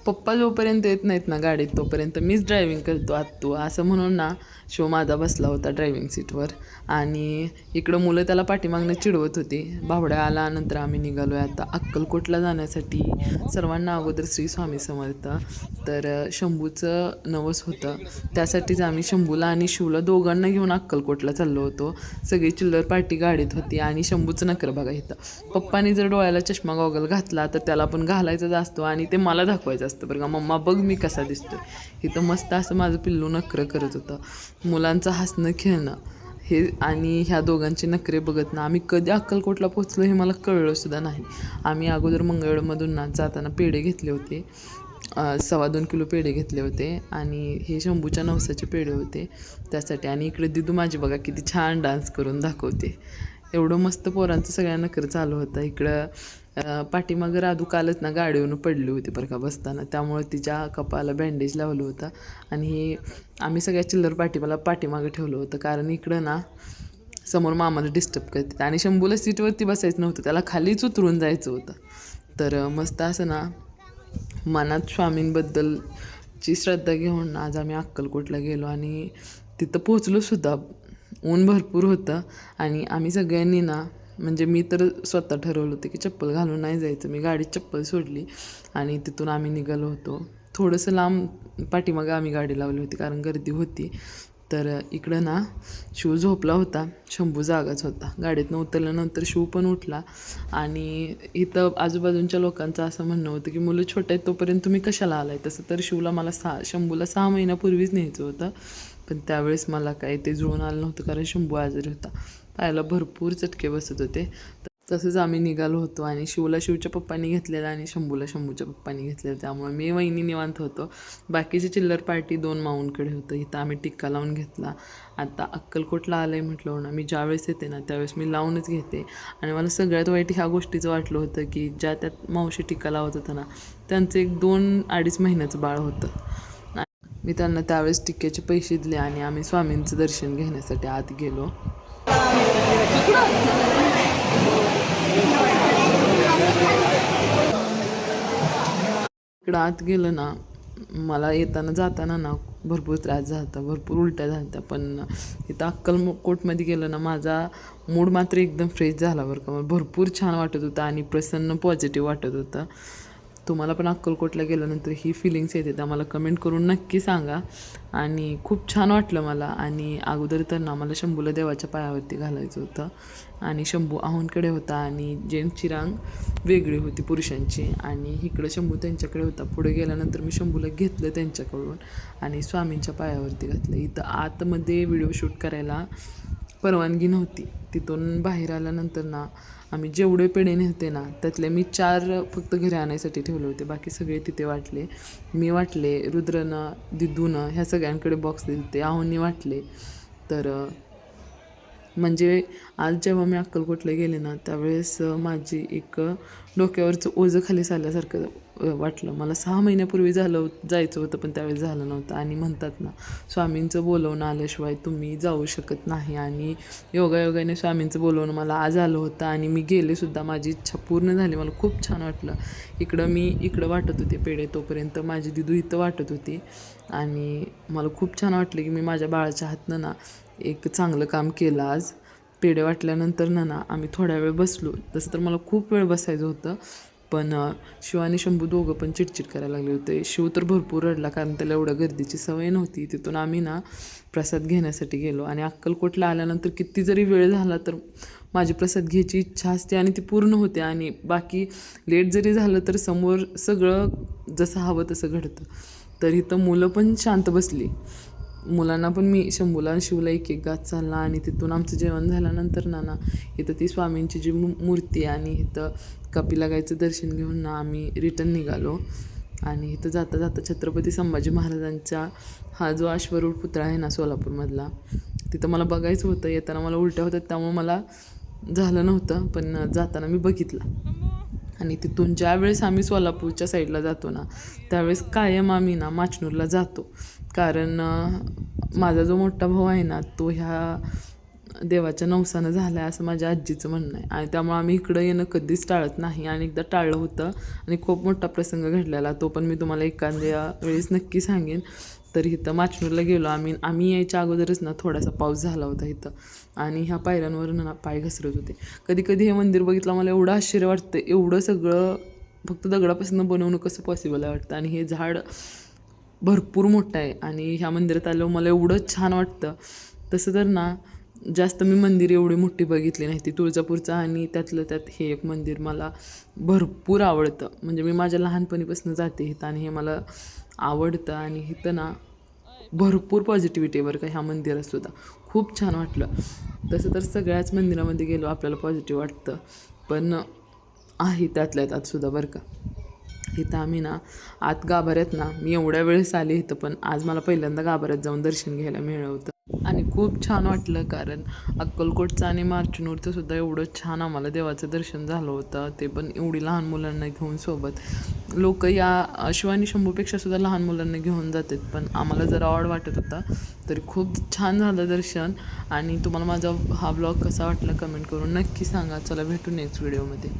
पप्पा जोपर्यंत येत नाहीत ना गाडीत तोपर्यंत मीच ड्रायव्हिंग करतो आत्तू असं म्हणून ना शिव माझा बसला होता ड्रायव्हिंग सीटवर. आणि इकडं मुलं त्याला पाठीमागनं चिडवत होती. बावड्या आल्यानंतर आम्ही निघालो आहे आता अक्कलकोटला जाण्यासाठी. सर्वांना अगोदर श्री स्वामी समर्थ. तर शंभूचं नवस होतं, त्यासाठीच आम्ही शंभूला आणि शिवला दोघांना घेऊन अक्कलकोटला चाललो होतो. सगळी चिल्लर पार्टी गाडीत होती आणि शंभूचं नखरं बघा इथं. पप्पानी जर डोळ्याला चष्मा गॉगल घातला तर त्याला पण घालायचाच असतो आणि ते मला दाखवायचं असतं बरं का, मम्मा बघ मी कसा दिसतो. इथं मस्त असं माझं पिल्लू नखरं करत होतं. मुलांचं हसणं खेळणं हे आणि ह्या दोघांचे नखरे बघत ना आम्ही कधी अक्कलकोटला पोचलो हे मला कळलंसुद्धा नाही. आम्ही अगोदर मंगळमधून ना जाताना पेढे घेतले होते. 2.25 किलो पेढे घेतले होते आणि हे शंभूच्या नवसाचे पेढे होते त्यासाठी. आणि इकडे दिदू माझी बघा किती छान डान्स करून दाखवते. एवढं मस्त पोरांचं सगळ्यांना नखरं चालू होतं. इकडं पाठीमागं राधू कालच ना गाडीवरून पडली होती बरं का बसताना, त्यामुळे तिच्या कपाला बँडेज लावलं होतं. आणि हे आम्ही सगळ्या चिल्लर पाठीमाला पाठीमागं ठेवलं होतं कारण इकडं ना समोर मामाला डिस्टर्ब करते आणि शंभूला सीटवरती बसायचं नव्हतं, त्याला खालीच उतरून जायचं होतं. तर मस्त असं ना मनात स्वामींबद्दलची श्रद्धा घेऊन आज आम्ही अक्कलकोटला गेलो आणि तिथं पोचलोसुद्धा. ऊन भरपूर होतं आणि आम्ही सगळ्यांनी ना म्हणजे मी तर स्वतः ठरवलं होतं की चप्पल घालून नाही जायचं. मी गाडीत चप्पल सोडली आणि तिथून आम्ही निघालो होतो. थोडंसं लांब पाठीमागं आम्ही गाडी लावली होती कारण गर्दी होती. तर इकडं ना शिव झोपला होता, शंभू जागाच होता. गाडीतनं उतरल्यानंतर शिव पण उठला. आणि इथं आजूबाजूंच्या लोकांचं असं म्हणणं होतं की मुलं छोटे आहेत तोपर्यंत तुम्ही कशाला आलाय. तसं तर शिवला मला शंभूला 6 महिन्यापूर्वीच न्यायचं होतं, पण त्यावेळेस मला काही ते जुळून आलं नव्हतं कारण शंभू आजारी होता. पायाला भरपूर चटके बसत होते. तसंच आम्ही निघालो होतो आणि शिवला शिवच्या पप्पांनी घेतलेलं आणि शंभूला शंभूच्या पप्पांनी घेतलेलं, त्यामुळे मी वहिनी निवांत होतो. बाकीची चिल्लर पार्टी 2 माऊंकडे होतं. इथं आम्ही टिक्का लावून घेतला. आता अक्कलकोटला आलं आहे म्हटलं ना, मी ज्यावेळेस येते ना त्यावेळेस मी लावूनच घेते. आणि मला सगळ्यात वाईट ह्या गोष्टीचं वाटलं होतं की ज्या त्यात मावशी टिक्का लावत होतं ना त्यांचं एक 2-2.5 महिन्याचं बाळ होतं. मी त्यांना त्यावेळेस टिक्क्याचे पैसे दिले आणि आम्ही स्वामींचं दर्शन घेण्यासाठी आत गेलो. इकडं आत गेलं ना मला येताना जाताना ना भरपूर त्रास झाला होता, भरपूर उलट्या झाल्या होत्या. पण इथं अक्कलकोटमध्ये गेलं ना माझा मूड मात्र एकदम फ्रेश झाला बरं का. मला भरपूर छान वाटत होतं आणि प्रसन्न पॉझिटिव्ह वाटत होतं. तुम्हाला पण अक्कलकोटला गेल्यानंतर ही फिलिंग्स येते त्या मला कमेंट करून नक्की सांगा. आणि खूप छान वाटलं मला. आणि अगोदर तर ना मला शंभूला देवाच्या पायावरती घालायचं होतं आणि शंभू आहोंकडे होता आणि जेंट्सची रांग वेगळी होती पुरुषांची आणि इकडं शंभू त्यांच्याकडे होता. पुढे गेल्यानंतर मी शंभूला घेतलं त्यांच्याकडून आणि स्वामींच्या पायावरती घातलं. इथं आतमध्ये व्हिडिओ शूट करायला परवानगी नव्हती. तिथून बाहेर आल्यानंतर ना आम्ही जेवढे पेढे नेते ना त्यातले मी 4 फक्त घरी आणायसाठी ठेवले होते, बाकी सगळे तिथे वाटले. मी वाटले, रुद्रनं, दिदूनं ह्या सगळ्यांकडे बॉक्स दिले होते, आहोंनी वाटले. तर म्हणजे आज जेव्हा मी अक्कलकोटला गेले ना त्यावेळेस माझी एक डोक्यावरचं ओझं खाली आल्यासारखं वाटलं. मला 6 महिन्यापूर्वी जायचं होतं पण त्यावेळेस झालं नव्हतं. आणि म्हणतात ना स्वामींचं बोलवणं आल्याशिवाय तुम्ही जाऊ शकत नाही. आणि योगायोगाने स्वामींचं बोलवणं मला आज आलं होतं आणि मी गेलेसुद्धा. माझी इच्छा पूर्ण झाली. मला खूप छान वाटलं. मी इकडं वाटत होते पेढे तोपर्यंत माझी दिदू इथं वाटत होती आणि मला खूप छान वाटलं की मी माझ्या बाळाच्या हातनं ना एक चांगलं काम केलं आज. पेढे वाटल्यानंतर ना आम्ही थोड्या वेळ बसलो. तसं तर मला खूप वेळ बसायचं होतं पण शिव आणि शंभू दोघं पण चिडचिड करायला लागले होते. शिव तर भरपूर रडला कारण त्याला एवढ्या गर्दीची सवय नव्हती. तिथून आम्ही ना प्रसाद घेण्यासाठी गेलो आणि अक्कलकोटला आल्यानंतर किती जरी वेळ झाला तर माझी प्रसाद घ्यायची इच्छा असते आणि ती पूर्ण होते. आणि बाकी लेट जरी झालं तर समोर सगळं जसं हवं तसं घडतं. तर इथं मुलं पण शांत बसली. मुलांना पण मी शंभूला आणि शिवला एक घात चालला आणि तिथून आमचं जेवण झाल्यानंतर ना इथं ती स्वामींची जी मूर्ती आहे आणि इथं कपिला गाईचं दर्शन घेऊन ना आम्ही रिटर्न निघालो. आणि इथं जाता जाता छत्रपती संभाजी महाराजांचा हा जो अश्वरूढ पुतळा आहे ना सोलापूरमधला, तिथं मला बघायचं होतं. येताना मला उलट्या होत्या त्यामुळे मला झालं नव्हतं, पण जाताना मी बघितलं. आणि तिथून ज्यावेळेस आम्ही सोलापूरच्या साईडला जातो ना त्यावेळेस कायम आम्ही ना माचनूरला जातो. कारण माझा जो मोठा भाऊ आहे ना तो ह्या देवाच्या नवसानं झालं आहे असं माझ्या आजीचं म्हणणं आहे. आणि त्यामुळे आम्ही इकडं येणं कधीच टाळत नाही. आणि एकदा टाळलं होतं आणि खूप मोठा प्रसंग घडलेला, तो पण मी तुम्हाला एखाद्या वेळेस नक्की सांगेन. तर इथं माचनूरला गेलो आम्ही यायच्या अगोदरच ना थोडासा पाऊस झाला होता इथं, आणि ह्या पायऱ्यांवरून ना पाय घसरत होते. कधी कधी हे मंदिर बघितलं मला एवढं आश्चर्य वाटतं, एवढं सगळं फक्त दगडापासून बनवणं कसं पॉसिबल आहे वाटतं. आणि हे झाड भरपूर मोठं आहे आणि ह्या मंदिरात आल्यावर मला एवढं छान वाटतं. तसं तर ना जास्त मी मंदिर एवढी मोठी बघितली नाही, ती तुळजापूरचं आणि त्यातलं त्यात हे एक मंदिर मला भरपूर आवडतं. म्हणजे मी माझ्या लहानपणीपासून जाते इथं आणि हे मला आवडतं. आणि इथं ना भरपूर पॉझिटिव्हिटी आहे बरं का ह्या मंदिरातसुद्धा. खूप छान वाटलं. तसं तर सगळ्याच मंदिरामध्ये गेलो आपल्याला पॉझिटिव्ह वाटतं, पण आहे त्यातल्या त्यातसुद्धा बरं का. इथं आम्ही ना आत गाभाऱ्यात ना मी एवढ्या वेळेस आले इथं, पण आज मला पहिल्यांदा गाभाऱ्यात जाऊन दर्शन घ्यायला मिळलं होतं आणि खूप छान वाटलं. कारण अक्कलकोटचं आणि मार्चनूरचं सुद्धा एवढं छान आम्हाला देवाचं दर्शन झालं होतं, ते पण एवढी लहान मुलांना घेऊन सोबत. लोक या शिवानी शंभूपेक्षा सुद्धा लहान मुलांना घेऊन जातात, पण आम्हाला जरा ऑड वाटत होता. तरी खूप छान झालं दर्शन. आणि तुम्हाला माझा हा ब्लॉग कसा वाटला कमेंट करून नक्की सांगा. चला भेटू नेक्स्ट व्हिडिओमध्ये.